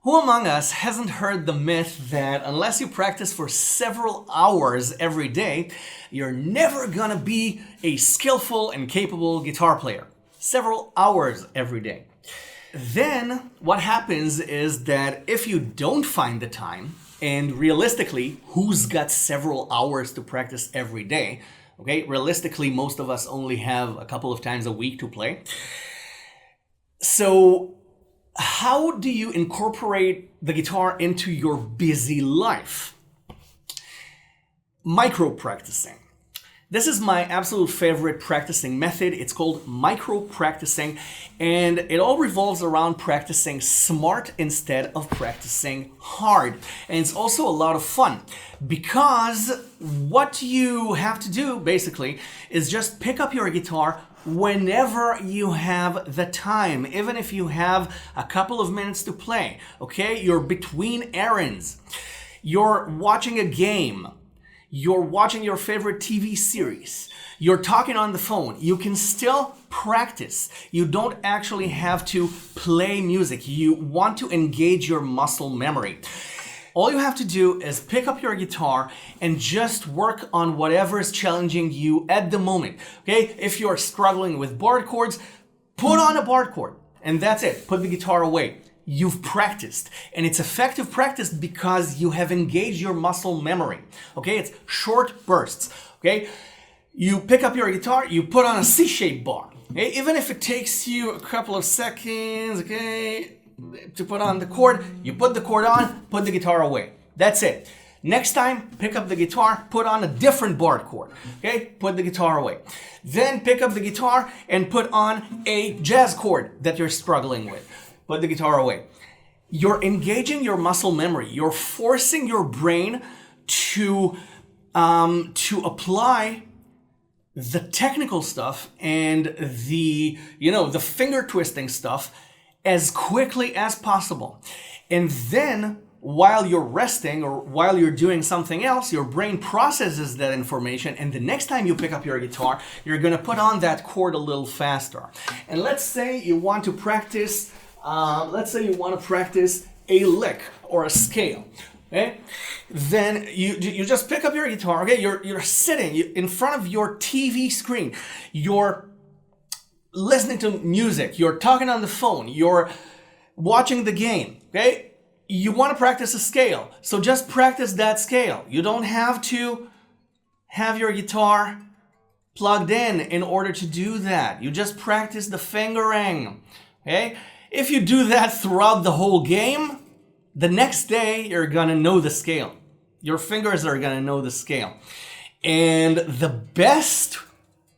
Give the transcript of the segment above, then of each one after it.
Who among us hasn't heard the myth that unless you practice for several hours every day, you're never gonna be a skillful and capable guitar player? Several hours every day. Then what happens is that if you don't find the time, and realistically, who's got several hours to practice every day? Okay, realistically, most of us only have a couple of times a week to play. So how do you incorporate the guitar into your busy life? Micro practicing. This is my absolute favorite practicing method. It's called micro practicing, and it all revolves around practicing smart instead of practicing hard. And it's also a lot of fun because what you have to do basically is just pick up your guitar whenever you have the time, even if you have a couple of minutes to play, okay? You're between errands, you're watching a game, you're watching your favorite TV series, you're talking on the phone, you can still practice. You don't actually have to play music. You want to engage your muscle memory. All you have to do is pick up your guitar and just work on whatever is challenging you at the moment. Okay? If you're struggling with barred chords, put on a barred chord and that's it. Put the guitar away. You've practiced, and it's effective practice because you have engaged your muscle memory. Okay? It's short bursts. Okay? You pick up your guitar, you put on a C-shaped bar. Okay? Even if it takes you a couple of seconds, okay, to put on the chord, you put the chord on, put the guitar away. That's it. Next time, pick up the guitar, put on a different barred chord. Okay? Put the guitar away. Then pick up the guitar and put on a jazz chord that you're struggling with. Put the guitar away. You're engaging your muscle memory. You're forcing your brain to apply the technical stuff and the finger twisting stuff as quickly as possible. And then while you're resting or while you're doing something else, your brain processes that information, and the next time you pick up your guitar, you're gonna put on that chord a little faster. And let's say you want to practice a lick or a scale. Okay? Then you just pick up your guitar. Okay, you're sitting in front of your TV screen. You're listening to music. You're talking on the phone. You're watching the game. Okay, you want to practice a scale, so just practice that scale. You don't have to have your guitar plugged in order to do that. You just practice the fingering. Okay. If you do that throughout the whole game, the next day you're gonna know the scale. Your fingers are gonna know the scale. And the best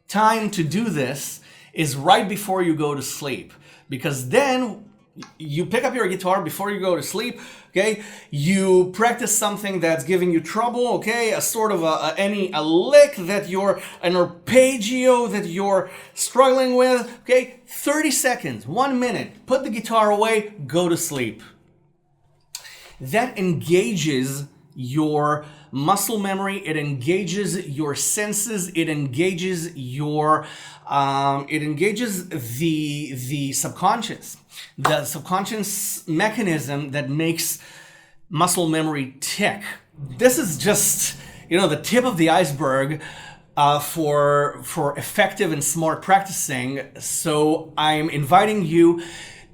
time to do this is right before you go to sleep, because then you pick up your guitar before you go to sleep, okay? You practice something that's giving you trouble, okay? A sort of a lick that an arpeggio that you're struggling with, okay? 30 seconds, 1 minute, put the guitar away, go to sleep. That engages your muscle memory, it engages your senses, it engages the subconscious. The subconscious mechanism that makes muscle memory tick. This is just, the tip of the iceberg for effective and smart practicing. So I'm inviting you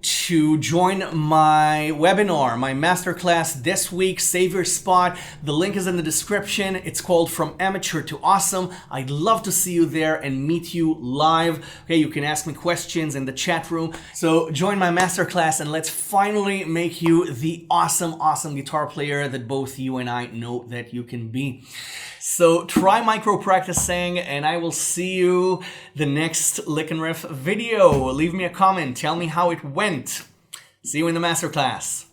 to join my webinar, my masterclass this week, Save Your Spot. The link is in the description. It's called From Amateur to Awesome. I'd love to see you there and meet you live. Okay, you can ask me questions in the chat room. So join my masterclass and let's finally make you the awesome guitar player that both you and I know that you can be. So try micro practicing, and I will see you the next Licknriff video. Leave me a comment. Tell me how it went. See you in the masterclass.